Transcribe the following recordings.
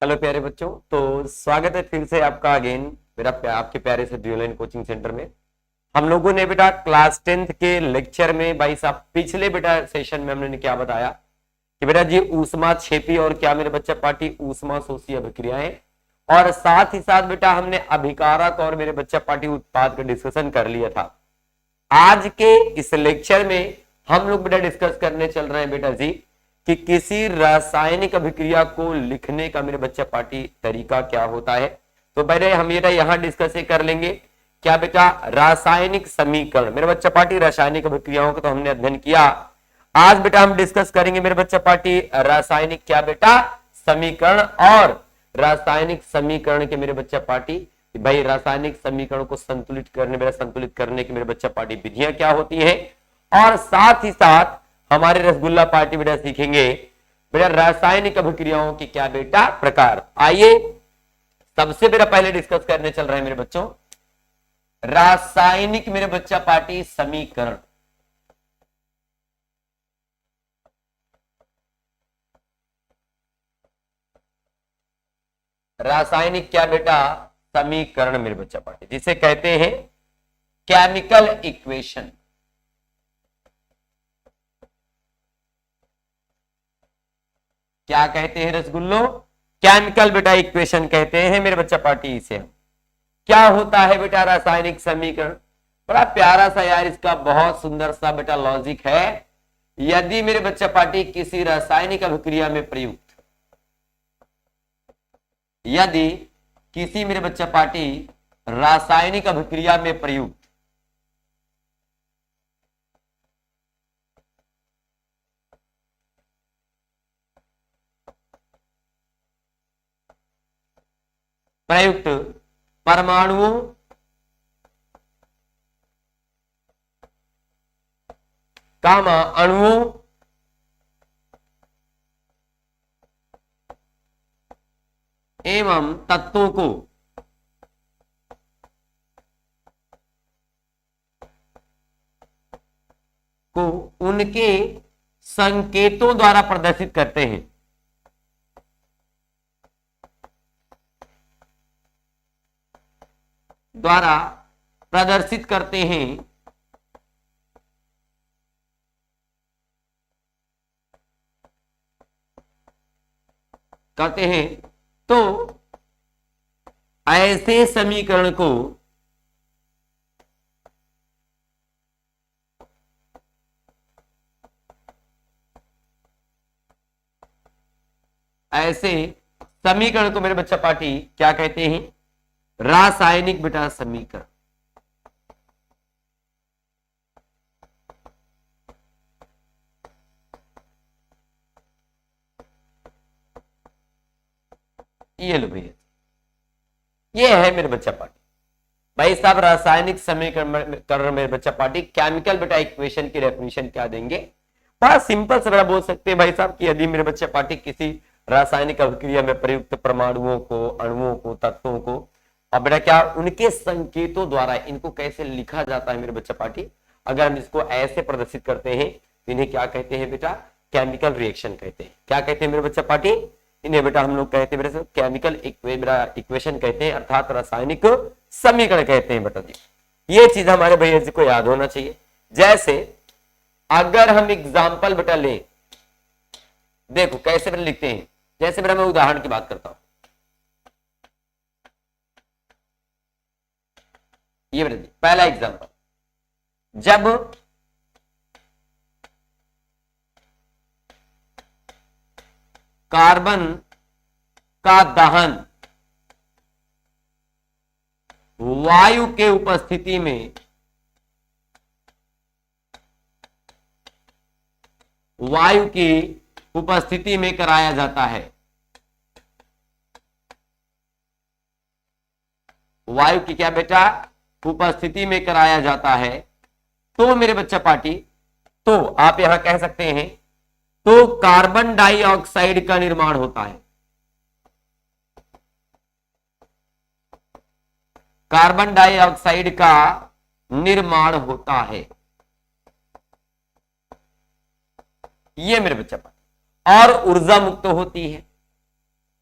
Hello प्यारे बच्चों, तो स्वागत है फिर से आपका अगेन आपके प्यारे से ड्यूलाइन कोचिंग सेंटर में। हम लोगों ने बेटा क्लास 10th के लेक्चर में भाई साहब पिछले बेटा सेशन में हमने क्या बताया कि बेटा जी ऊष्मा क्षेपी और क्या मेरे बच्चा पार्टी ऊष्मा शोषी अभिक्रियाएं, और साथ ही साथ बेटा हमने अभिकारक और मेरे बच्चा पार्टी उत्पाद का डिस्कशन कर लिया था। आज के इस लेक्चर में हम लोग बेटा डिस्कस करने चल रहे हैं बेटा जी कि किसी रासायनिक अभिक्रिया को लिखने का मेरे बच्चा पार्टी तरीका क्या होता है। तो पहले हम ये यहां डिस्कस कर लेंगे क्या बेटा रासायनिक समीकरण। मेरे बच्चा पार्टी रासायनिक अभिक्रियाओं का तो हमने अध्ययन किया। आज बेटा हम डिस्कस करेंगे मेरे बच्चा पार्टी रासायनिक क्या बेटा समीकरण, और रासायनिक समीकरण के मेरे बच्चा पार्टी भाई रासायनिक समीकरण को संतुलित करने की मेरे बच्चा पार्टी विधियां क्या होती हैं, और साथ ही साथ हमारे रसगुल्ला पार्टी बेटा सीखेंगे बेटा रासायनिक अभिक्रियाओं की क्या बेटा प्रकार। आइए सबसे बेटा पहले डिस्कस करने चल रहे हैं मेरे बच्चों रासायनिक मेरे बच्चा पार्टी समीकरण। रासायनिक क्या बेटा समीकरण मेरे बच्चा पार्टी, जिसे कहते हैं केमिकल इक्वेशन। क्या कहते हैं रसगुल्लो? केमिकल बेटा इक्वेशन कहते हैं मेरे बच्चा पार्टी इसे। क्या होता है बेटा रासायनिक समीकरण? बड़ा प्यारा सा यार, इसका बहुत सुंदर सा बेटा लॉजिक है। यदि मेरे बच्चा पार्टी किसी रासायनिक अभिक्रिया में प्रयुक्त, यदि किसी मेरे बच्चा पार्टी रासायनिक अभिक्रिया में प्रयुक्त परमाणुओं कामा अणुओं एवं तत्वों को उनके संकेतों द्वारा प्रदर्शित करते हैं। करते हैं तो ऐसे समीकरण को मेरे बच्चा पार्टी क्या कहते हैं? रासायनिक बेटा समीकरण। ये लो भैया, ये है मेरे बच्चा पार्टी भाई साहब रासायनिक समीकरण मेरे बच्चा पार्टी। केमिकल बेटा इक्वेशन की डेफिनेशन क्या देंगे? बड़ा सिंपल से बड़ा बोल सकते हैं भाई साहब कि यदि मेरे बच्चा पार्टी किसी रासायनिक अभिक्रिया में प्रयुक्त परमाणुओं को, अणुओं को, तत्वों को, और बेटा क्या उनके संकेतों द्वारा इनको कैसे लिखा जाता है मेरे बच्चा पार्टी, अगर हम इसको ऐसे प्रदर्शित करते हैं तो इन्हें क्या कहते हैं बेटा? केमिकल रिएक्शन कहते हैं। क्या कहते हैं मेरे बच्चा पार्टी? इन्हें बेटा हम लोग कहते हैं बेटा केमिकल इक्वेशन कहते हैं, अर्थात रासायनिक समीकरण कहते हैं बेटा जी। ये चीज हमारे भैया जी को याद होना चाहिए। जैसे अगर हम एग्जाम्पल बेटा लें, देखो कैसे बेटा लिखते हैं। जैसे बेटा मैं उदाहरण की बात करता हूं, ये बेटा जी पहला एग्जाम्पल, जब कार्बन का दहन वायु के उपस्थिति में कराया जाता है, वायु की क्या बेटा उपस्थिति में कराया जाता है, तो मेरे बच्चा पार्टी तो आप यहां कह सकते हैं तो कार्बन डाइऑक्साइड का निर्माण होता है। कार्बन डाइऑक्साइड का निर्माण होता है। ये मेरे बच्चा पार्टी, और ऊर्जा मुक्त होती है।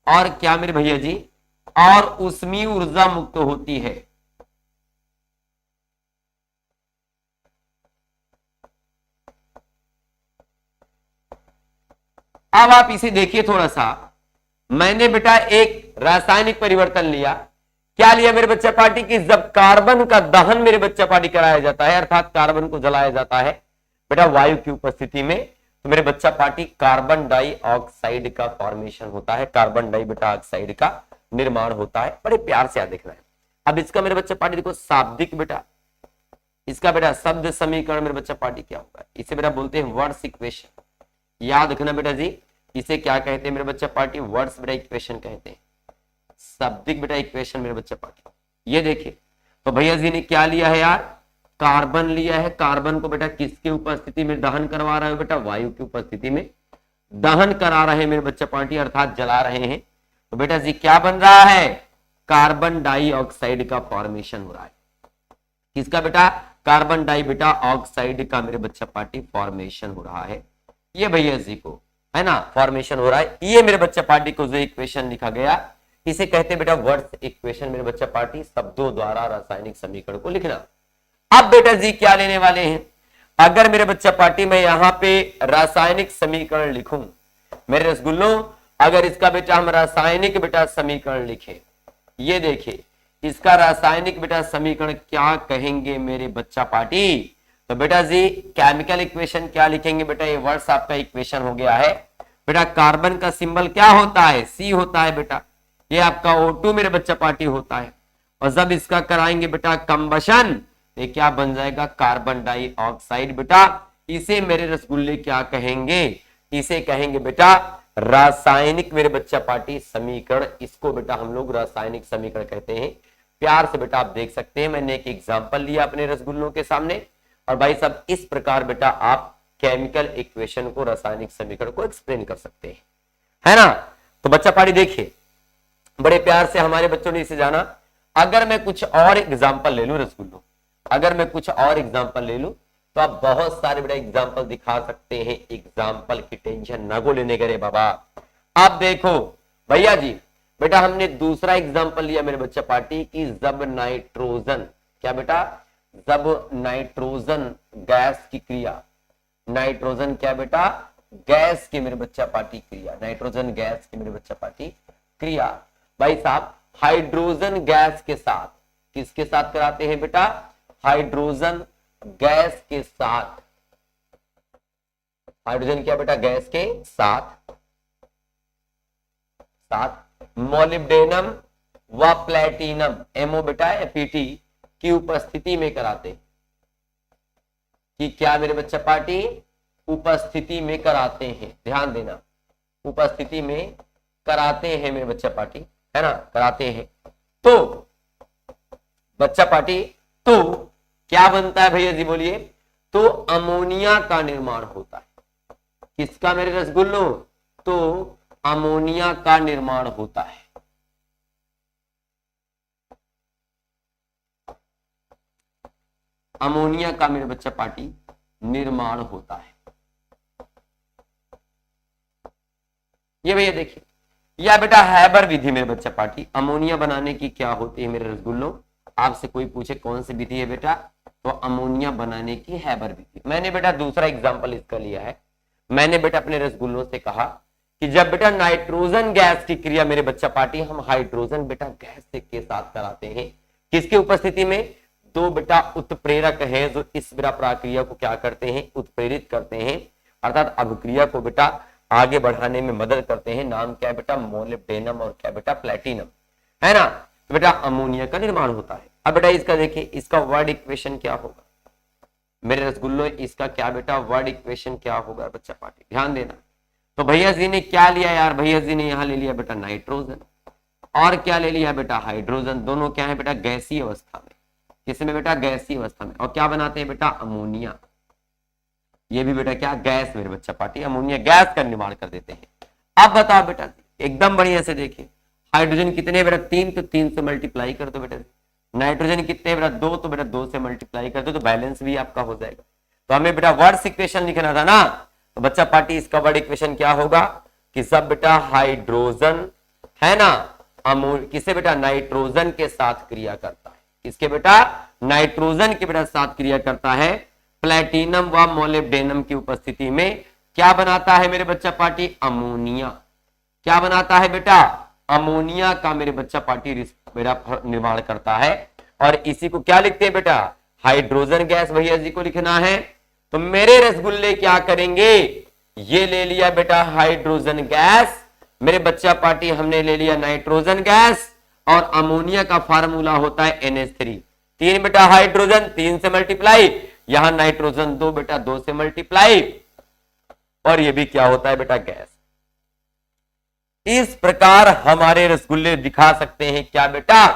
और क्या मेरे भैया जी, और ऊष्मीय ऊर्जा मुक्त होती है। अब आप इसे देखिए थोड़ा सा, मैंने बेटा एक रासायनिक परिवर्तन लिया। क्या लिया मेरे बच्चा पार्टी की, जब कार्बन का दहन मेरे बच्चा पार्टी कराया जाता है, अर्थात कार्बन को जलाया जाता है बेटा वायु की उपस्थिति में, तो मेरे बच्चा पार्टी कार्बन डाइऑक्साइड का फॉर्मेशन होता है, कार्बन डाई बेटा ऑक्साइड का निर्माण होता है। बड़े प्यार से याद देखना है। अब इसका मेरे बच्चा पार्टी देखो शाब्दिक बेटा, इसका बेटा शब्द समीकरण मेरे बच्चा पार्टी क्या होगा, इसे बेटा बोलते हैं वर्ड्स इक्वेशन। याद रखना बेटा जी, इसे क्या कहते हैं मेरे बच्चा पार्टी, वर्ड्स बेटा इक्वेशन कहते हैं, शाब्दिक बेटा इक्वेशन मेरे बच्चा पार्टी। ये देखिए, तो भैया जी ने क्या लिया है यार, कार्बन लिया है। कार्बन को बेटा किसकी उपस्थिति में दहन करवा रहे हो बेटा, वायु की उपस्थिति में दहन करा रहे हैं मेरे बच्चा पार्टी, अर्थात जला रहे हैं। तो बेटा जी क्या बन रहा है, कार्बन डाइऑक्साइड का फॉर्मेशन हो रहा है। किसका बेटा, कार्बन डाई बेटा ऑक्साइड का मेरे बच्चा पार्टी फॉर्मेशन हो रहा है। ये भैया जी को है ना फॉर्मेशन हो रहा है। ये मेरे बच्चा पार्टी को जो इक्वेशन लिखा गया, इसे कहते हैं बेटा वर्ड्स इक्वेशन मेरे बच्चा पार्टी, शब्दों द्वारा रासायनिक समीकरण को लिखना। अब बेटा जी क्या लेने वाले हैं, अगर मेरे बच्चा पार्टी में यहां पे रासायनिक समीकरण लिखूं मेरे रसगुल्लों, अगर इसका बेटा हम रासायनिक बेटा समीकरण लिखें, ये देखिए इसका रासायनिक बेटा समीकरण क्या कहेंगे मेरे बच्चा पार्टी, तो बेटा जी केमिकल इक्वेशन क्या लिखेंगे बेटा, ये वर्ड्स आपका इक्वेशन हो गया है बेटा। कार्बन का सिंबल क्या होता है, सी होता है बेटा, ये आपका O2 मेरे बच्चा पार्टी होता है। और जब इसका कराएंगे बेटा कंबशन, ये क्या बन जाएगा, कार्बन डाइऑक्साइड बेटा। इसे मेरे रसगुल्ले क्या कहेंगे, इसे कहेंगे बेटा रासायनिक मेरे बच्चा पार्टी समीकरण। इसको बेटा हम लोग रासायनिक समीकरण कहते हैं। प्यार से बेटा आप देख सकते हैं, मैंने एक एग्जाम्पल लिया अपने रसगुल्लों के सामने, और भाई साहब इस प्रकार बेटा आप केमिकल इक्वेशन को, रासायनिक समीकरण को एक्सप्लेन कर सकते हैं, है ना। तो बच्चा पार्टी देखिए, बड़े प्यार से हमारे बच्चों ने इसे जाना। अगर मैं कुछ और एग्जाम्पल ले लूं रसगुल्लों, अगर मैं कुछ और एग्जाम्पल ले लूं, तो आप बहुत सारे बेटा एग्जाम्पल दिखा सकते हैं। एग्जाम्पल की टेंशन ना को लेने करे बाबा। आप देखो भैया जी, बेटा हमने दूसरा एग्जाम्पल लिया मेरे बच्चा पार्टी की, जब नाइट्रोजन, क्या बेटा, जब नाइट्रोजन गैस की क्रिया, नाइट्रोजन क्या बेटा, गैस की मेरे बच्चा पार्टी क्रिया, नाइट्रोजन गैस की मेरे बच्चा पार्टी क्रिया भाई साहब हाइड्रोजन गैस के साथ, किसके साथ कराते हैं बेटा, हाइड्रोजन गैस के साथ, हाइड्रोजन क्या बेटा, गैस के साथ मोलिब्डेनम व प्लेटिनम, एमओ बेटा एपीटी की उपस्थिति में कराते हैं। कि क्या मेरे बच्चा पार्टी, उपस्थिति में कराते हैं, ध्यान देना, उपस्थिति में कराते हैं मेरे बच्चा पार्टी, है ना, कराते हैं। तो बच्चा पार्टी तो क्या बनता है भैया जी बोलिए, तो अमोनिया का निर्माण होता है। किसका मेरे रसगुल्लों, तो अमोनिया का निर्माण होता है। अमोनिया का मेरे बच्चा पार्टी निर्माण होता है। ये भैया देखिए, या बेटा हैबर विधि मेरे बच्चा पार्टी, अमोनिया बनाने की क्या होती है मेरे रसगुल्लों, आपसे कोई पूछे कौन सी विधि है बेटा, तो अमोनिया बनाने की हैबर विधि। मैंने बेटा दूसरा एग्जांपल इसका लिया है। मैंने बेटा अपने रसगुल्लों से कहा कि जब बेटा नाइट्रोजन गैस की क्रिया मेरे बच्चा पार्टी हम हाइड्रोजन बेटा गैस के साथ कराते हैं, किसकी उपस्थिति में, दो बेटा उत्प्रेरक है जो इस बेटा प्रक्रिया को क्या करते हैं, उत्प्रेरित करते हैं, अर्थात अभिक्रिया को बेटा आगे बढ़ाने में मदद करते हैं। नाम क्या है बेटा, मोलिब्डेनम और क्या बेटा, प्लेटिनम, है ना। तो बेटा अमोनिया का निर्माण होता है। अब बेटा इसका देखिए, इसका वर्ड इक्वेशन क्या होगा मेरे रसगुल्लों, इसका क्या बेटा वर्ड इक्वेशन क्या होगा बच्चा पार्टी, ध्यान देना। तो भैया जी ने क्या लिया यार, भैया जी ने यहां ले लिया बेटा नाइट्रोजन, और क्या ले लिया बेटा हाइड्रोजन, दोनों क्या है बेटा गैसीय अवस्था में, किसमें बेटा, गैसीय अवस्था में, और क्या बनाते हैं बेटा, अमोनिया। ये भी बेटा क्या, गैस मेरे बच्चा पार्टी, अमोनिया गैस का निर्माण कर देते हैं। अब बताओ बेटा एकदम बढ़िया से देखिए, हाइड्रोजन कितने बेटा, 3, तो 3 से मल्टीप्लाई कर दो बेटा। नाइट्रोजन कितने बेटा, 2, तो बेटा 2 से मल्टीप्लाई कर दो, तो बैलेंस भी आपका हो जाएगा। तो हमें बेटा वर्ड्स इक्वेशन लिखना था ना, तो बच्चा पार्टी इसका वर्ड इक्वेशन क्या होगा कि सब बेटा हाइड्रोजन है ना, किसे बेटा, नाइट्रोजन के साथ क्रिया करता है। किसके बेटा, नाइट्रोजन के बेटा साथ क्रिया करता है। प्लेटिनम व मोलिब्डेनम की उपस्थिति में क्या बनाता है मेरे बच्चा पार्टी, अमोनिया। क्या बनाता है बेटा, अमोनिया का मेरे बच्चा पार्टी मेरा निर्माण करता है। और इसी को क्या लिखते हैं बेटा, हाइड्रोजन गैस भैया जी को लिखना है। तो मेरे रसगुल्ले क्या करेंगे, ये ले लिया बेटा हाइड्रोजन गैस, मेरे बच्चा पार्टी हमने ले लिया नाइट्रोजन गैस, और अमोनिया का फार्मूला होता है NH3। 3 बेटा हाइड्रोजन 3 से मल्टीप्लाई, यहां नाइट्रोजन 2 बेटा 2 से मल्टीप्लाई, और ये भी क्या होता है बेटा, गैस। इस प्रकार हमारे रसगुल्ले दिखा सकते हैं क्या बेटा,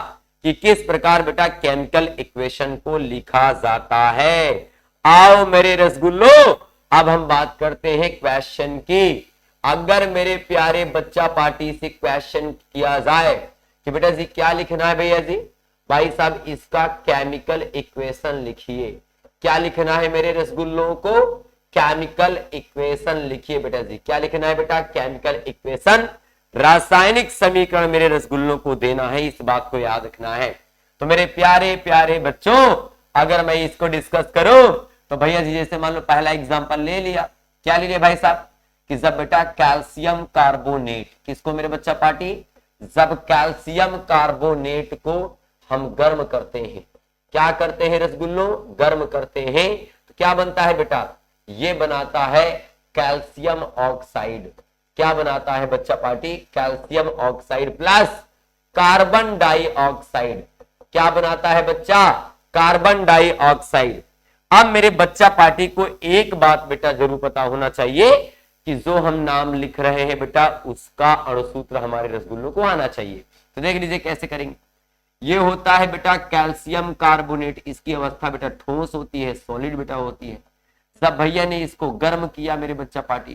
कि किस प्रकार बेटा केमिकल इक्वेशन को लिखा जाता है। आओ मेरे रसगुल्लो, अब हम बात करते हैं क्वेश्चन की। अगर मेरे प्यारे बच्चा पार्टी से क्वेश्चन किया जाए कि बेटा जी क्या लिखना है भैया जी, भाई साहब इसका केमिकल इक्वेशन लिखिए। क्या लिखना है मेरे रसगुल्लों को, केमिकल इक्वेशन लिखिए बेटा जी। क्या लिखना है बेटा, केमिकल इक्वेशन, रासायनिक समीकरण मेरे रसगुल्लों को देना है, इस बात को याद रखना है। तो मेरे प्यारे प्यारे बच्चों, अगर मैं इसको डिस्कस करूं तो भैया जी जैसे मान लो पहला एग्जांपल ले लिया, क्या ले लिया भाई साहब, कि जब बेटा कैल्शियम कार्बोनेट, किसको मेरे बच्चा पार्टी, जब कैल्शियम कार्बोनेट को हम गर्म करते हैं, क्या करते हैं रसगुल्लों, गर्म करते हैं, तो क्या बनता है बेटा, ये बनाता है कैल्शियम ऑक्साइड। क्या बनाता है बच्चा party, calcium oxide plus carbon dioxide. क्या बनाता है बच्चा, कार्बन डाइऑक्साइड। अब मेरे बच्चा पार्टी को एक बात बेटा जरूर पता होना चाहिए कि जो हम नाम लिख रहे हैं बेटा उसका अणुसूत्र हमारे रसगुल्लों को आना चाहिए। तो देख लीजिए कैसे करेंगे। ये होता है बेटा कैल्शियम कार्बोनेट, इसकी अवस्था बेटा ठोस होती है, सॉलिड बेटा होती है। सब भैया ने इसको गर्म किया मेरे बच्चा पार्टी,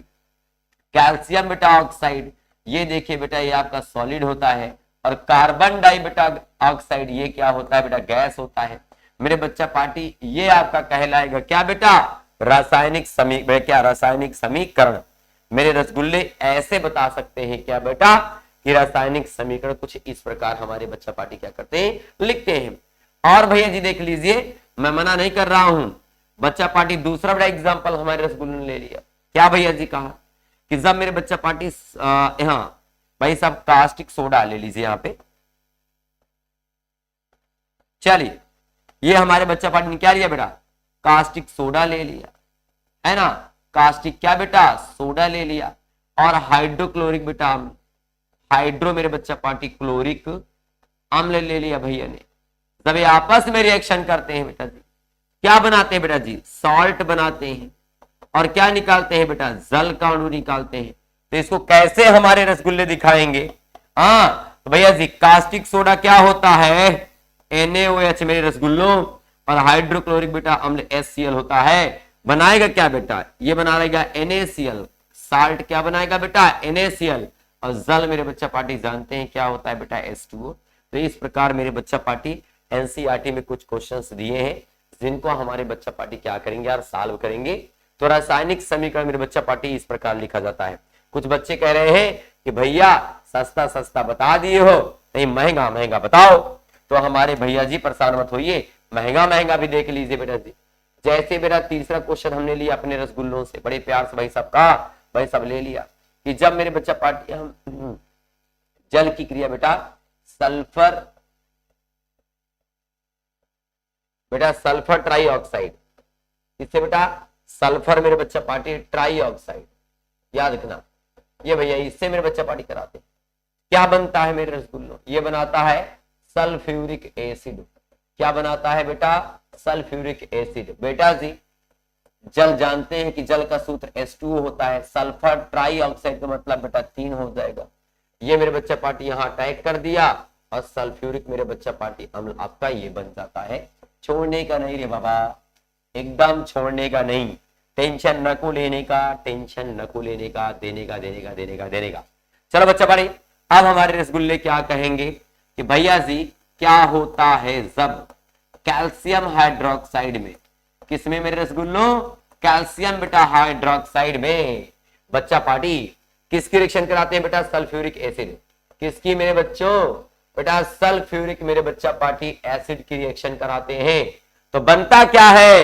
कैल्शियम बेटा ऑक्साइड, ये देखिए बेटा ये आपका सॉलिड होता है, और कार्बन डाई बेटा ऑक्साइड ये क्या होता है बेटा, गैस होता है मेरे बच्चा पार्टी। ये आपका कहलाएगा क्या बेटा, रासायनिक क्या, रासायनिक समीकरण। मेरे रसगुल्ले ऐसे बता सकते हैं क्या बेटा, कि रासायनिक समीकरण कुछ इस प्रकार हमारे बच्चा पार्टी क्या करते हैं, लिखते हैं। और भैया जी देख लीजिए, मैं मना नहीं कर रहा हूं, बच्चा पार्टी दूसरा बड़ा एग्जाम्पल हमारे रसगुल्ले ने ले लिया। क्या भैया जी कहा, कि जब मेरे बच्चा पार्टी यहाँ भाई साहब कास्टिक सोडा ले लीजिए यहाँ पे, चलिए ये हमारे बच्चा पार्टी ने क्या लिया बेटा, कास्टिक सोडा ले लिया, है ना, कास्टिक क्या बेटा, सोडा ले लिया, और हाइड्रोक्लोरिक बेटा अम्ल, हाइड्रो मेरे बच्चा पार्टी क्लोरिक अम्ल ले लिया भैया ने। जब ये आपस में रिएक्शन करते हैं बेटा जी, क्या बनाते हैं बेटा जी, सॉल्ट बनाते हैं, और क्या निकालते हैं बेटा, जल का अणु निकालते हैं। तो इसको कैसे हमारे रसगुल्ले दिखाएंगे, हाँ तो भैया जी कास्टिक सोडा क्या होता है, NaOH मेरे रसगुल्लों, और हाइड्रोक्लोरिक बेटा अम्ल HCl होता है। बनाएगा क्या बेटा, ये बनाएगा NaCl, साल्ट क्या बनाएगा बेटा, NaCl, और जल मेरे बच्चा पार्टी जानते हैं क्या होता है बेटा, H2O। तो इस प्रकार मेरे बच्चा पार्टी NCERT में कुछ क्वेश्चंस दिए हैं जिनको हमारे बच्चा पार्टी क्या करेंगे यार, सॉल्व करेंगे। तो रासायनिक समीकरण मेरे बच्चा पार्टी इस प्रकार लिखा जाता है। कुछ बच्चे कह रहे हैं कि भैया सस्ता सस्ता बता दिए हो, नहीं महंगा महंगा बताओ। तो हमारे भैया जी परेशान मत होइए, महंगा महंगा भी देख लीजिए बेटा जी। जैसे मेरा तीसरा क्वेश्चन हमने लिया अपने रसगुल्लों से, बड़े प्यार से भाई साहब का, भाई साहब ले लिया कि जब मेरे बच्चा पार्टी हम जल की क्रिया बेटा सल्फर बेटा सल्फर ट्राईऑक्साइड, इससे बेटा सल्फर मेरे बच्चा पार्टी ट्राईऑक्साइड, याद रखना ये भैया, इससे मेरे बच्चा पार्टी कराते क्या बनता है मेरे रसगुल्लों, ये बनाता है सल्फ्यूरिक एसिड। क्या बनाता है बेटा, सल्फ्यूरिक एसिड। बेटा जी जल जानते हैं कि जल का सूत्र H2O होता है, सल्फर ट्राईऑक्साइड का मतलब बेटा 3 हो जाएगा। ये मेरे बच्चा पार्टी यहाँ अटैक कर दिया, और सल्फ्यूरिक मेरे बच्चा पार्टी अम्ल आपका ये बन जाता है। छोड़ने का नहीं रे बाबा, एकदम छोड़ने का नहीं, टेंशन न को लेने का, टेंशन न को लेने का, देने का देने का देने का देने का। चलो बच्चा पार्टी, अब हमारे रसगुल्ले क्या कहेंगे कि भैया जी क्या होता है जब कैल्शियम हाइड्रोक्साइड में, किसमें मेरे रसगुल्लों, कैल्शियम बेटा हाइड्रोक्साइड में बच्चा पार्टी किसकी रिएक्शन कराते हैं बेटा, सल्फ्यूरिक एसिड। किसकी मेरे बच्चों? बेटा सल्फ्यूरिक मेरे बच्चा पार्टी एसिड की रिएक्शन कराते हैं। तो बनता क्या है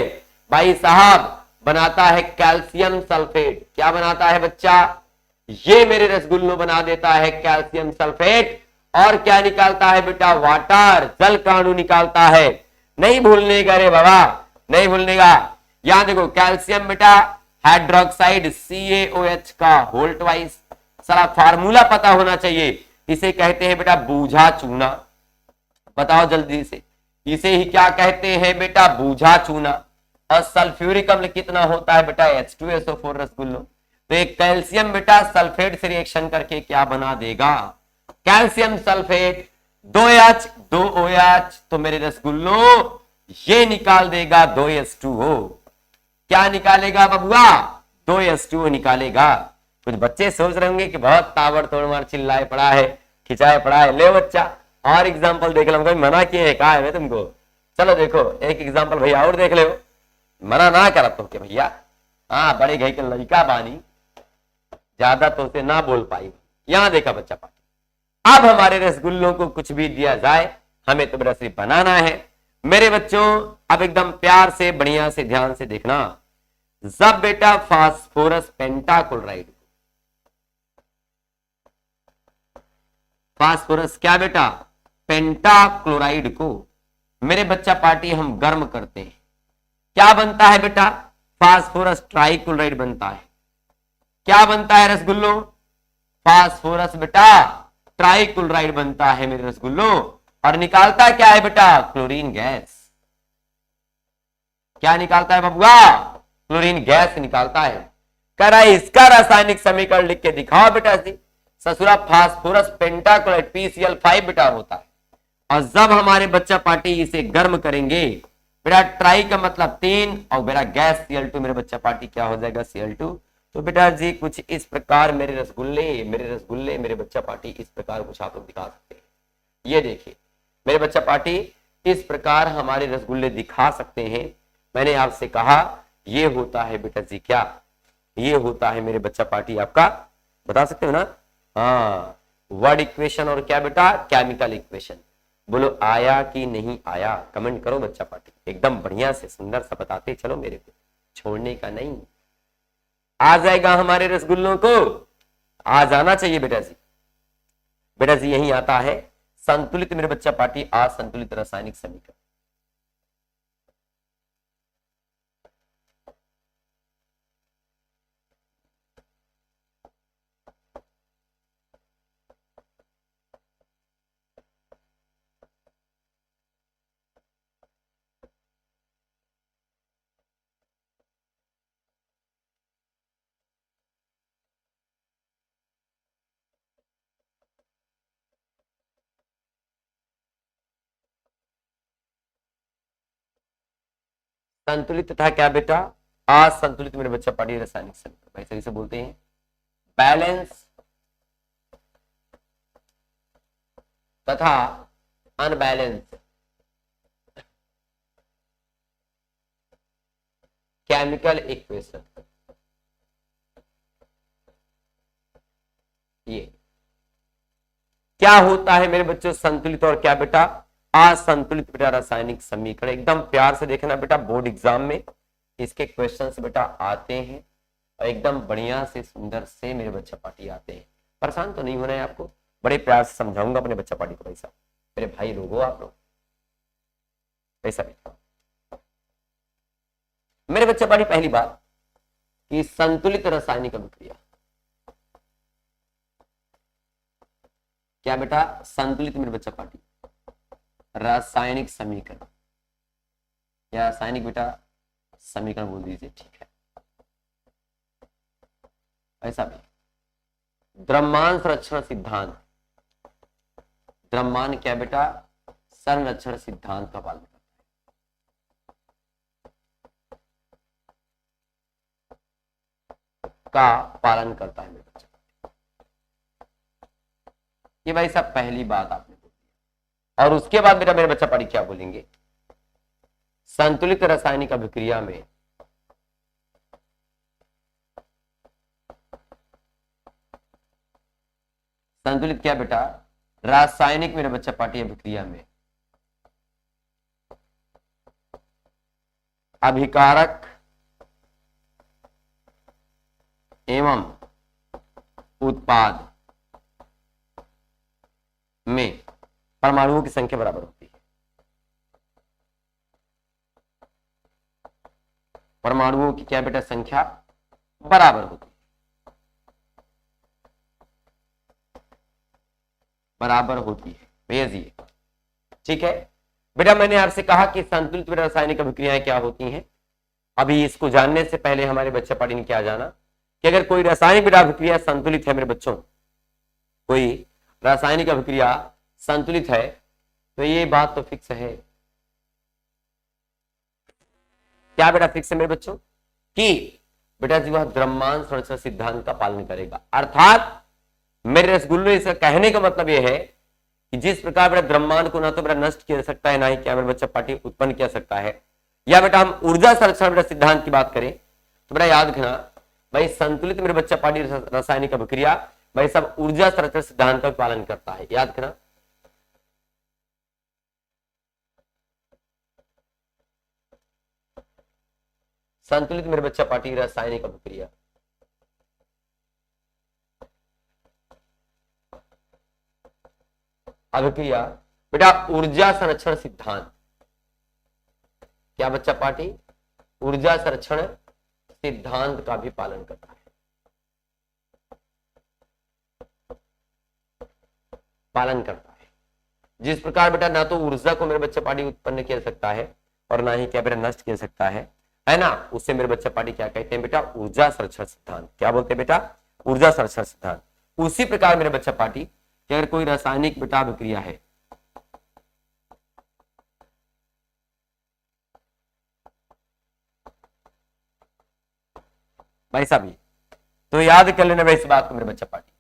भाई साहब? बनाता है कैल्शियम सल्फेट। क्या बनाता है बच्चा? ये मेरे रसगुल्लो बना देता है कैल्शियम सल्फेट। और क्या निकालता है बेटा? वाटर, जल काणु निकालता है। नहीं भूलने का रे बाबा, नहीं भूलने का। यहां देखो कैल्शियम बेटा हाइड्रोक्साइड CaOH का होल ट्वाइस। सारा फार्मूला पता होना चाहिए। इसे कहते हैं बेटा बूझा चूना। बताओ जल्दी से, इसे ही क्या कहते हैं बेटा? बूझा चूना। और सल्फ्यूरिक अम्ल कितना होता है बेटा? H2SO4 रसगुल्लो। तो एक कैल्शियम बेटा सल्फेट से रिएक्शन करके क्या बना देगा? Calcium sulphate 2H 2OH। तो मेरे रसगुल्लो ये निकाल देगा 2H2O। क्या निकालेगा बबुआ? 2H2O निकालेगा। कुछ बच्चे सोच रहे होंगे कि बहुत ताबड़तोड़ मार चिल्लाए पड़ा है, खिंचाए पड़ा है। ले बच्चा और एग्जांपल देख लो। मना किए है, कहा है मैं तुमको? चलो देखो एक एग्जांपल भैया और देख लो। मना ना करा तो के भैया, हाँ बड़े घई के लड़का बानी, ज्यादा तो उसे ना बोल पाई। यहां देखा बच्चा पार्टी। अब हमारे रसगुल्लों को कुछ भी दिया जाए, हमें तो सिर्फ बनाना है मेरे बच्चों। अब एकदम प्यार से बढ़िया से ध्यान से देखना। जब बेटा फास्फोरस पेंटाक्लोराइड, फास्फोरस क्या बेटा? पेंटाक्लोराइड को मेरे बच्चा पार्टी हम गर्म करते हैं, क्या बनता है बेटा? फास्फोरस ट्राइक्लोराइड बनता है। क्या बनता है रसगुल्लो? फास्फोरस बेटा ट्राइक्लोराइड बनता है मेरे रसगुल्लो। और निकालता क्या है बेटा? Chlorine gas. क्या निकालता है बबुआ? क्लोरीन गैस निकालता है। कह रहा है इसका रासायनिक समीकरण लिख के दिखाओ बेटा जी। ससुरा फास्फोरस पेंटाक्लोराइड PCl5 बेटा होता है। और जब हमारे बच्चा पार्टी इसे गर्म करेंगे बेटा, ट्राई का मतलब 3 और बेटा गैस Cl2, मेरे बच्चा पार्टी क्या हो जाएगा? Cl2। तो बेटा जी कुछ इस प्रकार मेरे रसगुल्ले मेरे बच्चा पार्टी इस प्रकार कुछ आप लोग दिखा सकते हैं। ये देखिए मेरे बच्चा पार्टी इस प्रकार हमारे रसगुल्ले दिखा सकते हैं। मैंने आपसे कहा ये होता है बेटा जी क्या? ये होता है मेरे बच्चा पार्टी आपका, बता सकते हो ना? हाँ, वर्ड इक्वेशन और क्या बेटा? Chemical equation. बोलो आया कि नहीं आया? कमेंट करो बच्चा पार्टी। एकदम बढ़िया से सुंदर सा बताते चलो मेरे को, छोड़ने का नहीं। आ जाएगा हमारे रसगुल्लों को, आ जाना चाहिए बेटा जी। बेटा जी यही आता है संतुलित मेरे बच्चा पार्टी असंतुलित रासायनिक समीकरण। संतुलित तथा क्या बेटा? असंतुलित मेरे बच्चा पार्टी रासायनिक समीकरण। भाई सही से बोलते हैं बैलेंस तथा अनबैलेंस केमिकल इक्वेशन। ये क्या होता है मेरे बच्चों? संतुलित और क्या बेटा? असंतुलित बेटा रासायनिक समीकरण। एकदम प्यार से देखना बेटा, बोर्ड एग्जाम में इसके क्वेश्चंस बेटा आते हैं और एकदम बढ़िया से सुंदर से मेरे बच्चा पार्टी आते हैं। परेशान तो नहीं होना है आपको, बड़े प्यार से समझाऊंगा अपने बच्चा पार्टी को। भाई साहब मेरे भाई लोग हो आप लोग, ऐसा मेरे बच्चा पार्टी। पहली बात कि संतुलित रासायनिक अभिक्रिया क्या बेटा? संतुलित मेरे बच्चा पार्टी रासायनिक समीकरण या रासायनिक बेटा समीकरण बोल दीजिए, ठीक है। ऐसा भी द्रव्यमान संरक्षण सिद्धांत, द्रव्यमान क्या बेटा? संरक्षण सिद्धांत का पालन करता है, का पालन करता है मेरे बच्चा। ये भाई साहब पहली बात आपने बोली। और उसके बाद बेटा मेरे बच्चा पार्टी क्या बोलेंगे? संतुलित रासायनिक अभिक्रिया में संतुलित क्या बेटा? रासायनिक मेरे बच्चा पार्टी अभिक्रिया में अभिकारक एवं उत्पाद में परमाणुओं की संख्या बराबर होती है। परमाणुओं की क्या बेटा संख्या बराबर होती है, बराबर होती है भैया जी। ठीक है बेटा, मैंने आपसे कहा कि संतुलित रासायनिक अभिक्रियाएं क्या होती हैं। अभी इसको जानने से पहले हमारे बच्चा पार्टी ने क्या जाना कि अगर कोई रासायनिक अभिक्रिया संतुलित है मेरे बच्चों, कोई रासायनिक अभिक्रिया संतुलित है, तो ये बात तो फिक्स है। क्या बेटा फिक्स है मेरे बच्चों कि बेटा जी वह द्रव्यमान संरक्षण सिद्धांत का पालन करेगा। अर्थात मेरे रसगुल्ले इसका कहने का मतलब यह है कि जिस प्रकार बेटा द्रव्यमान को ना तो बेटा नष्ट किया जा सकता है, ना ही क्या मेरे बच्चा पार्टी उत्पन्न किया सकता है, या बेटा हम ऊर्जा संरक्षण बेटा सिद्धांत की बात करें तो बेटा याद रखना भाई संतुलित मेरे बच्चा पार्टी रासायनिक अभिक्रिया भाई सब ऊर्जा संरक्षण सिद्धांत का पालन करता है, याद रखना। संतुलित मेरे बच्चा पार्टी रासायनिक अभिक्रिया अभिक्रिया बेटा ऊर्जा संरक्षण सिद्धांत, क्या बच्चा पार्टी ऊर्जा संरक्षण सिद्धांत का भी पालन करता है, पालन करता है। जिस प्रकार बेटा ना तो ऊर्जा को मेरे बच्चा पार्टी उत्पन्न किया जा सकता है और ना ही क्या बेटा नष्ट किया जा सकता है ना, उससे मेरे बच्चा पार्टी क्या कहते हैं बेटा ऊर्जा संरक्षण सिद्धांत। क्या बोलते हैं बेटा ऊर्जा संरक्षण सिद्धांत। उसी प्रकार मेरे बच्चा पार्टी कि अगर कोई रासायनिक बेटा अभिक्रिया है, भाई साहब तो याद कर लेना भाई इस बात को मेरे बच्चा पार्टी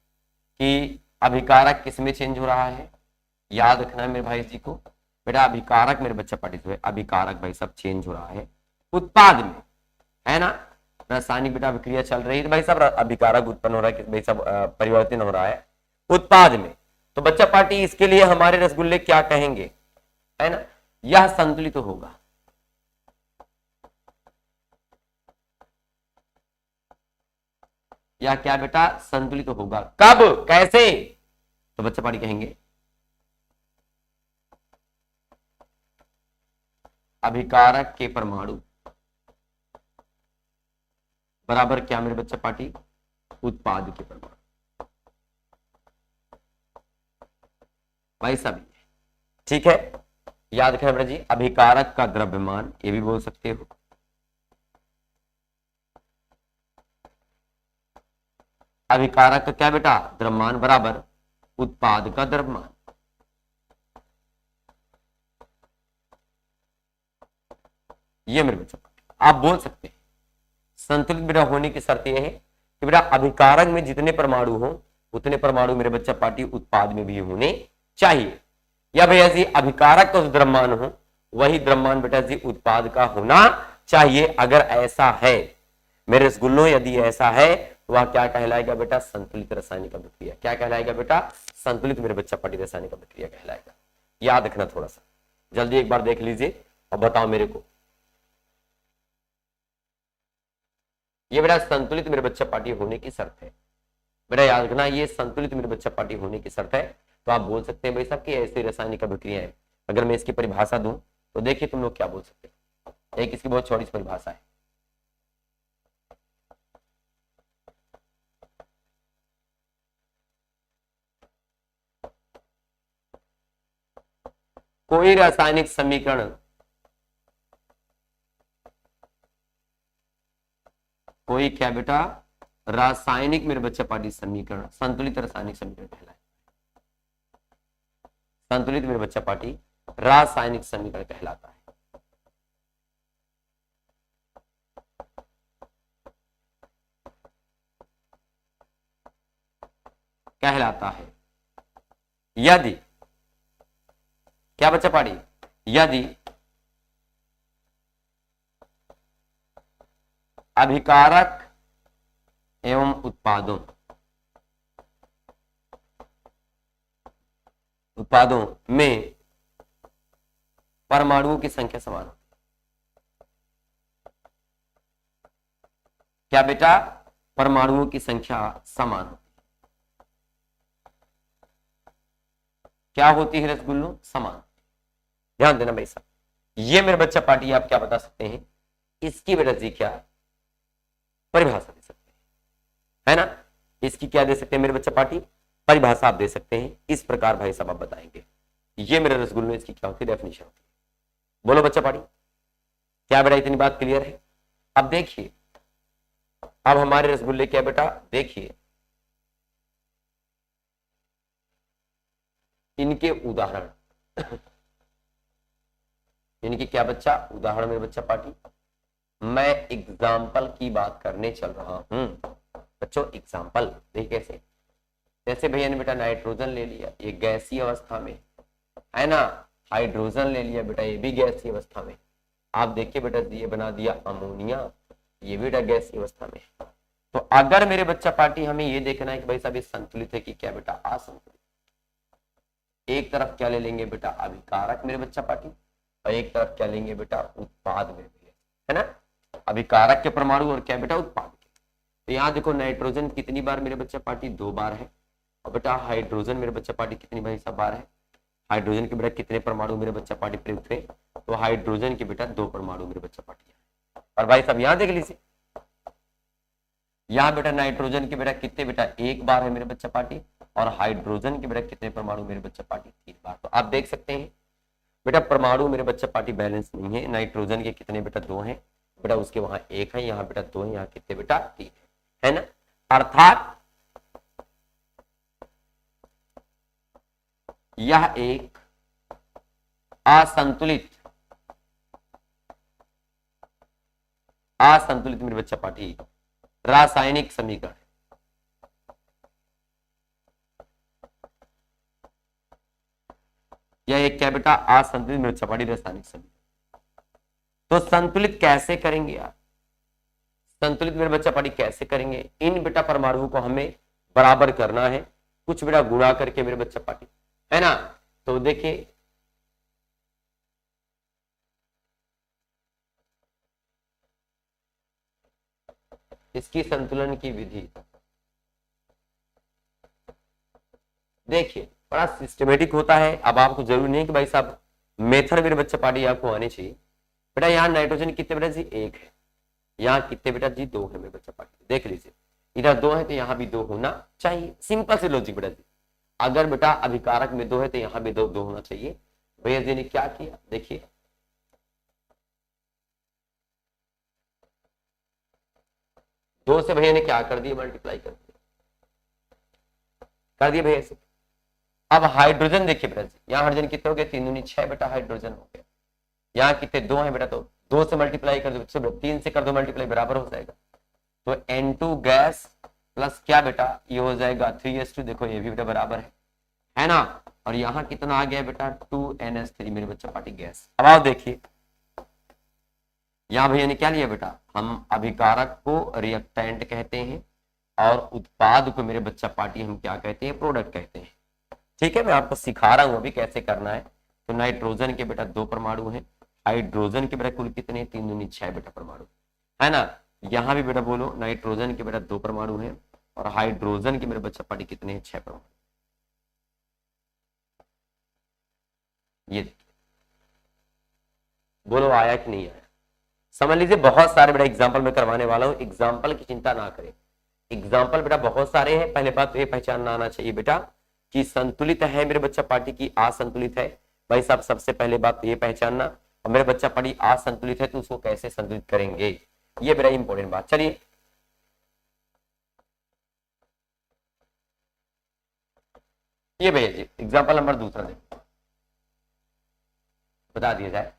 कि अभिकारक किसमें चेंज हो रहा है, याद रखना है मेरे भाई जी को बेटा अभिकारक मेरे बच्चा पार्टी जो है अभिकारक भाई सब चेंज हो रहा है उत्पाद में, है ना। रासायनिक बेटा अभिक्रिया चल रही है तो भाई साहब अभिकारक उत्पन्न हो रहा है, भाई सब परिवर्तन हो रहा है उत्पाद में। तो बच्चा पार्टी इसके लिए हमारे रसगुल्ले क्या कहेंगे, है ना, यह संतुलित होगा। या क्या बेटा संतुलित होगा, कब कैसे, तो बच्चा पार्टी कहेंगे अभिकारक के परमाणु बराबर क्या मेरे बच्चा पार्टी उत्पाद के परमाणु, भाई सभी ठीक है। याद रखें बेटा जी अभिकारक का द्रव्यमान, ये भी बोल सकते हो, अभिकारक का क्या बेटा द्रव्यमान बराबर उत्पाद का द्रव्यमान। ये मेरे बच्चों आप बोल सकते हैं संतुलित बेटा होने की शर्त यह है कि बेटा अभिकारक में जितने परमाणु हो उतने परमाणु मेरे बच्चा पार्टी उत्पाद में भी होने चाहिए, या भैया जी अभिकारक का द्रव्यमान हो वही द्रव्यमान बेटा जी उत्पाद का होना चाहिए। अगर ऐसा है मेरे रसगुल्लों, यदि ऐसा है तो वह क्या कहलाएगा बेटा संतुलित रासायनिक अभिक्रिया। क्या कहलाएगा बेटा संतुलित मेरे बच्चा पार्टी रासायनिक अभिक्रिया कहलाएगा। याद रखना, थोड़ा सा जल्दी एक बार देख लीजिए और बताओ मेरे को। ये बेटा संतुलित मेरे बच्चा पार्टी होने की शर्त है, बेटा याद रखना ये संतुलित मेरे बच्चा पार्टी होने की शर्त है। तो आप बोल सकते हैं भाई साहब कि ऐसी रासायनिक अभिक्रियाएं, अगर मैं इसकी परिभाषा दूं तो देखिए तुम लोग क्या बोल सकते हो। एक इसकी बहुत छोटी सी परिभाषा है, कोई रासायनिक समीकरण कोई क्या बेटा रासायनिक मेरे बच्चा पार्टी समीकरण संतुलित रासायनिक समीकरण कहलाएगा। संतुलित मेरे बच्चा पार्टी रासायनिक समीकरण कहलाता है। कहलाता है यदि क्या बच्चा पार्टी यदि अभिकारक एवं उत्पादों उत्पादों में परमाणुओं की संख्या समान होती है। क्या बेटा? परमाणुओं की संख्या समान होती है। क्या होती है रसगुल्लों? समान। ध्यान देना भाई साहब, ये मेरे बच्चा पार्टी आप क्या बता सकते हैं, इसकी बेटा जी क्या परिभाषा दे सकते हैं, है ना? इसकी क्या दे सकते हैं मेरे बच्चा पार्टी? परिभाषा आप दे सकते हैं। इस प्रकार भाई साहब आप बताएंगे, ये मेरे रसगुल्लों इसकी क्या होती है, डेफिनेशन होती है। बोलो बच्चा पार्टी, क्या बेटा इतनी बात क्लियर है? अब देखिए, अब हमारे रसगुल्ले क्या बेटा, देखिए इनके उदाहरण इनके क्या बच्चा उदाहरण मेरे बच्चा पार्टी, मैं एग्जाम्पल की बात करने चल रहा हूं बच्चों। एग्जाम्पल देखिए कैसे, जैसे भैया ने बेटा नाइट्रोजन ले लिया, ये गैसीय अवस्था में है ना, हाइड्रोजन ले लिया बेटा, ये भी गैसीय अवस्था में। आप देखिए बेटा ये बना दिया अमोनिया, ये भी बेटा गैसीय अवस्था में। तो अगर मेरे बच्चा पार्टी हमें ये देखना है कि भाई साहब ये संतुलित है कि क्या बेटा असंतुलित, एक तरफ क्या ले लेंगे बेटा अभिकारक मेरे बच्चा पार्टी, और एक तरफ क्या लेंगे बेटा उत्पाद में भी, है ना? अभिकारक के परमाणु और क्या बेटा उत्पाद के। तो यहाँ देखो नाइट्रोजन कितनी बार मेरे बच्चा पार्टी 2 बार है, और बेटा हाइड्रोजन मेरे बच्चा पार्टी कितनी भाई साहब बार है। हाइड्रोजन के बेटा कितने परमाणु मेरे बच्चा पार्टी प्रयुक्त है, तो हाइड्रोजन के बेटा 2 परमाणु मेरे बच्चा पार्टी है। और भाई साहब यहाँ देख लीजिए, यहाँ बेटा नाइट्रोजन के बेटा कितने बेटा 1 बार है मेरे बच्चा पार्टी, और हाइड्रोजन के बेटा कितने परमाणु मेरे बच्चा पार्टी 3 बार। तो आप देख सकते हैं बेटा परमाणु मेरे बच्चा पार्टी बैलेंस नहीं है। नाइट्रोजन के कितने बेटा 2 हैं बेटा, उसके वहां 1 है, यहाँ बेटा 2 है, यहाँ कितने बेटा 3 है ना? अर्थात यह एक असंतुलित मेरे बच्चा पार्टी रासायनिक समीकरण है। यह एक क्या बेटा असंतुलित मेरे बच्चा पार्टी रासायनिक समीकरण। तो संतुलित कैसे करेंगे यार, संतुलित मेरे बच्चा पार्टी कैसे करेंगे? इन बेटा परमाणुओं को हमें बराबर करना है, कुछ बेटा गुणा करके मेरे बच्चा पार्टी, है ना? तो देखिए इसकी संतुलन की विधि देखिए बड़ा सिस्टमेटिक होता है। अब आपको जरूरी नहीं कि भाई साहब मेथड मेरे बच्चा पार्टी आपको आनी चाहिए। बेटा यहाँ नाइट्रोजन कितने बेटा जी 1 है, यहाँ कितने बेटा जी 2 है मेरे बच्चा पार्टी, देख लीजिए इधर 2 है तो यहाँ भी 2 होना चाहिए। सिंपल से लॉजिक बेटा जी, अगर बेटा अभिकारक में 2 है तो यहाँ भी 2 होना चाहिए। भैया जी ने क्या किया देखिए, दो से भैया ने क्या कर दिया मल्टीप्लाई कर दिया भैया से। अब हाइड्रोजन देखिए बेटा जी, यहाँ हाइड्रोजन कितने हो गए 3 दूनी 6 बेटा हाइड्रोजन हो गया, यहाँ कितने 2 है बेटा, तो 2 से मल्टीप्लाई कर दो, 3 से कर दो मल्टीप्लाई, बराबर हो जाएगा। तो N2 गैस प्लस क्या बेटा ये हो जाएगा 3s2, देखो ये भी बेटा बराबर है ना? और यहाँ कितना आ गया बेटा 2NH3 मेरे बच्चा पार्टी गैस। अब आओ देखिए यहाँ भैया ने क्या लिया बेटा, हम अभिकारक को रिएक्टेंट कहते हैं और उत्पाद को मेरे बच्चा पार्टी हम क्या कहते हैं, प्रोडक्ट कहते हैं। ठीक है, मैं आपको सिखा रहा हूं अभी कैसे करना है। तो नाइट्रोजन के बेटा 2 परमाणु हैं, हाइड्रोजन के बेटा कुल कितने 3 दूनी 6 बेटा परमाणु, है ना? यहाँ भी बेटा बोलो नाइट्रोजन के बेटा 2 परमाणु हैं और हाइड्रोजन के मेरे बच्चा पार्टी कितने हैं 6 परमाणु। ये बोलो आया कि नहीं आया? समझ लीजिए बहुत सारे बेटा एग्जाम्पल मैं करवाने वाला हूँ, एग्जाम्पल की चिंता ना करें। एग्जाम्पल बेटा बहुत सारे हैं। पहले बात तो ये पहचानना आना चाहिए बेटा कि संतुलित है मेरे बच्चा पार्टी की असंतुलित है। भाई साहब सबसे पहले बात तो ये पहचानना, और मेरे बच्चा पार्टी असंतुलित है तो उसको कैसे संतुलित करेंगे, ये बड़ा इंपॉर्टेंट बात। चलिए ये भैया जी एग्जाम्पल नंबर दूसरा देखो, बता दिया जाए।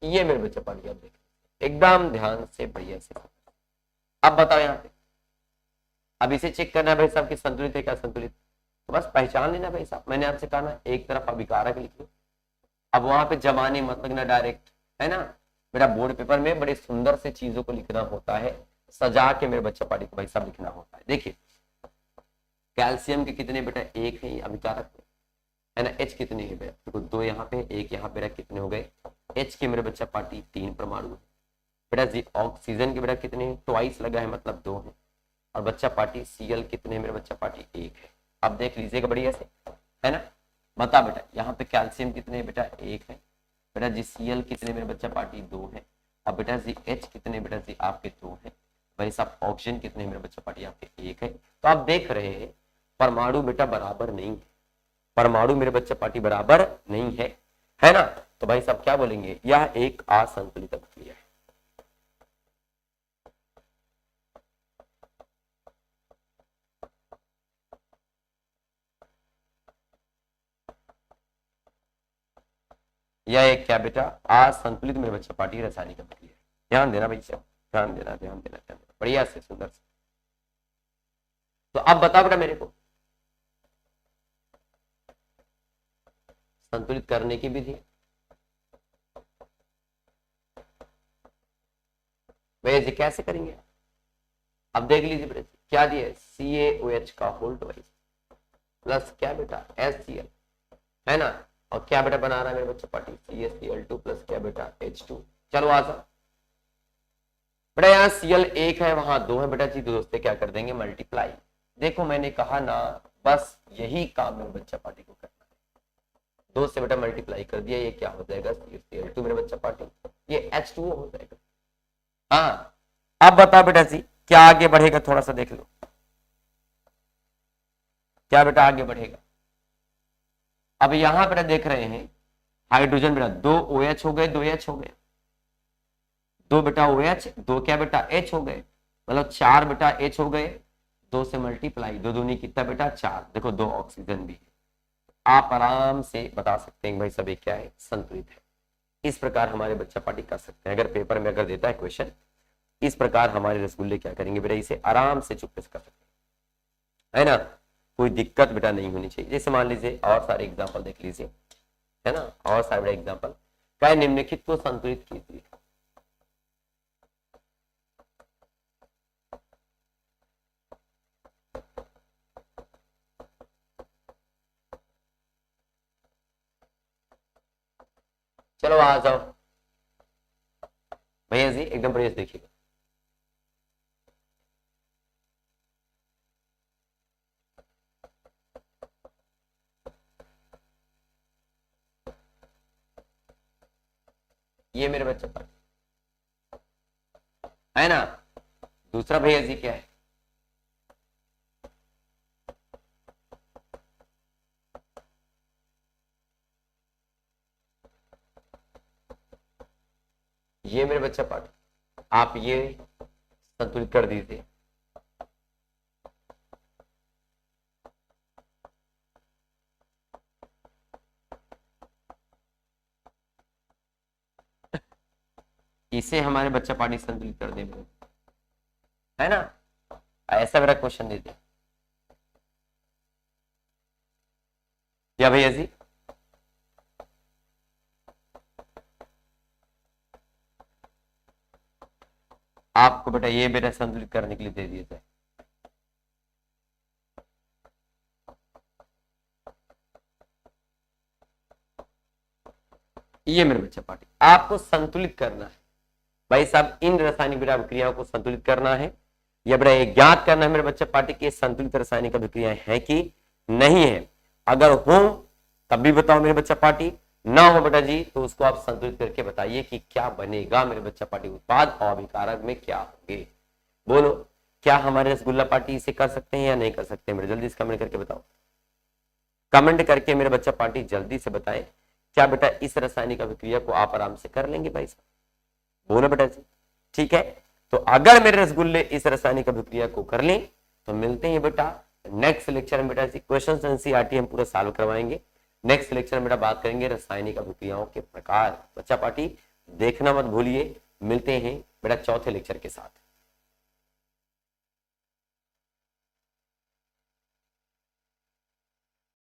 ये मेरे बच्चे पढ़ गया, देख एकदम ध्यान से बढ़िया से। अब बताओ यहाँ पे, अब इसे चेक करना है भाई साहब कि संतुलित है क्या संतुलित, तो बस पहचान लेना भाई साहब। मैंने आपसे कहा ना एक तरफ अभिकारक लिख लो, अब वहां पे जमाने मतलब ना डायरेक्ट, है ना? बेटा बोर्ड पेपर में बड़े सुंदर से चीजों को लिखना होता है, सजा के मेरे बच्चा पार्टी को भाई साहब लिखना होता है। देखिए कैल्शियम के कितने बेटा एक है अभिकारक है ना, एच कितने है बेटा, देखो 2 यहाँ पे एक यहाँ पे कितने हो गए, एच के मेरे बच्चा पार्टी 3 परमाणु है बेटा जी। ऑक्सीजन के बेटा कितने, ट्वाइस लगा है मतलब 2 है, और बच्चा पार्टी सीएल कितने मेरे बच्चा पार्टी 1 है। अब देख लीजिएगा बढ़िया से, है ना, बता बेटा यहाँ पे कैल्शियम कितने बेटा 1 है बेटा जी, सीएल कितने मेरे बच्चा पार्टी 2 है, और बेटा जी एच कितने बेटा जी आपके 2 है भाई साहब, ऑक्सीजन कितने मेरे बच्चा पार्टी आपके 1 है। तो आप देख रहे हैं परमाणु बेटा बराबर नहीं है, परमाणु मेरे बच्चा पार्टी बराबर नहीं है ना। तो भाई साहब क्या बोलेंगे, यह एक असंतुलित अभिक्रिया है। यह एक क्या बेटा असंतुलित मेरे बच्चा पार्टी रासायनिक अभिक्रिया है। ध्यान देना भाई साहब, ध्यान देना ध्यान देना ध्यान देना बढ़िया से सुंदर से। तो अब बता बेटा मेरे को संतुलित करने की विधि, वैसे कैसे करेंगे। अब देख लीजिए बेटा क्या दिया है, CaOH का होल ट्वाइस प्लस क्या बेटा HCl है ना, और क्या बेटा बना रहा है मेरे बच्चा पार्टी CaCl2 प्लस क्या बेटा H2। चलो आ जाओ बेटा, यहाँ Cl 1 है वहां 2 है बेटा जी, तो दोस्तों क्या कर देंगे मल्टीप्लाई। देखो मैंने कहा ना बस यही काम मेरे बच्चा पार्टी को करना है, 2 से बेटा मल्टीप्लाई कर दिया, ये क्या हो जाएगा CaCl2 मेरे बच्चा पार्टी, ये H2O हो जाएगा। हाँ अब बता बेटा जी क्या आगे बढ़ेगा, थोड़ा सा देख लो क्या बेटा आगे बढ़ेगा। अब यहां बेटा देख रहे हैं हाइड्रोजन बेटा 2 OH हो गए, 2 H हो गए, 2 बेटा OH 2 क्या बेटा H हो गए, मतलब 4 बेटा H हो गए, 2 से मल्टीप्लाई, 2 दूनी कितना बेटा 4, देखो 2 ऑक्सीजन भी है। आप आराम से बता सकते हैं भाई सभी क्या है संतुलित है। इस प्रकार हमारे बच्चा पार्टी कर सकते हैं, अगर पेपर में अगर देता है क्वेश्चन इस प्रकार हमारे रसगुल्ले क्या करेंगे बेटा, इसे आराम से चुपके से कर सकते हैं, है ना, कोई दिक्कत बेटा नहीं होनी चाहिए। जैसे मान लीजिए और सारे एग्जांपल देख लीजिए, है ना, और सारे एग्जांपल क्या निम्नलिखित को संतुलित कीजिए। चलो आ जाओ भैया जी एकदम बढ़िया से देखिएगा। ये मेरे बच्चे पर है ना, दूसरा भैया जी क्या है, ये मेरे बच्चा पार्ट, आप ये संतुलित कर दीजिए। इसे हमारे बच्चा पार्टी संतुलित कर दे, है ना, ऐसा मेरा क्वेश्चन दे दे क्या भैया जी। आपको बेटा ये बेटा संतुलित करने के लिए दे दिए थे। ये मेरे बच्चा पार्टी आपको संतुलित करना है भाई साहब, इन रासायनिक अभिक्रियाओं को संतुलित करना है, या बेटा ये ज्ञात करना है मेरे बच्चा पार्टी के संतुलित रासायनिक अभिक्रियाएं हैं कि नहीं है। अगर हो तब भी बताओ मेरे बच्चा पार्टी, ना हो बेटा जी तो उसको आप संतुलित करके बताइए कि क्या बनेगा मेरे बच्चा पार्टी उत्पाद और अभिकारक में क्या होंगे। बोलो क्या हमारे रसगुल्ला पार्टी इसे कर सकते हैं या नहीं कर सकते, मेरे जल्दी से कमेंट करके बताओ, कमेंट करके मेरे बच्चा पार्टी जल्दी से बताए क्या बेटा इस रासायनिक अभिक्रिया को आप आराम से कर लेंगे भाई साहब, बोलो बेटा जी ठीक है। तो अगर मेरे रसगुल्ले इस रासायनिक अभिक्रिया को कर लें तो मिलते हैं बेटा नेक्स्ट लेक्चर में बेटा जी, क्वेश्चन एनसीईआरटी हम पूरा सॉल्व करवाएंगे। नेक्स्ट लेक्चर में बेटा बात करेंगे रासायनिक अभिक्रियाओं के प्रकार। बच्चा पार्टी देखना मत भूलिए, मिलते हैं बेटा चौथे लेक्चर के साथ।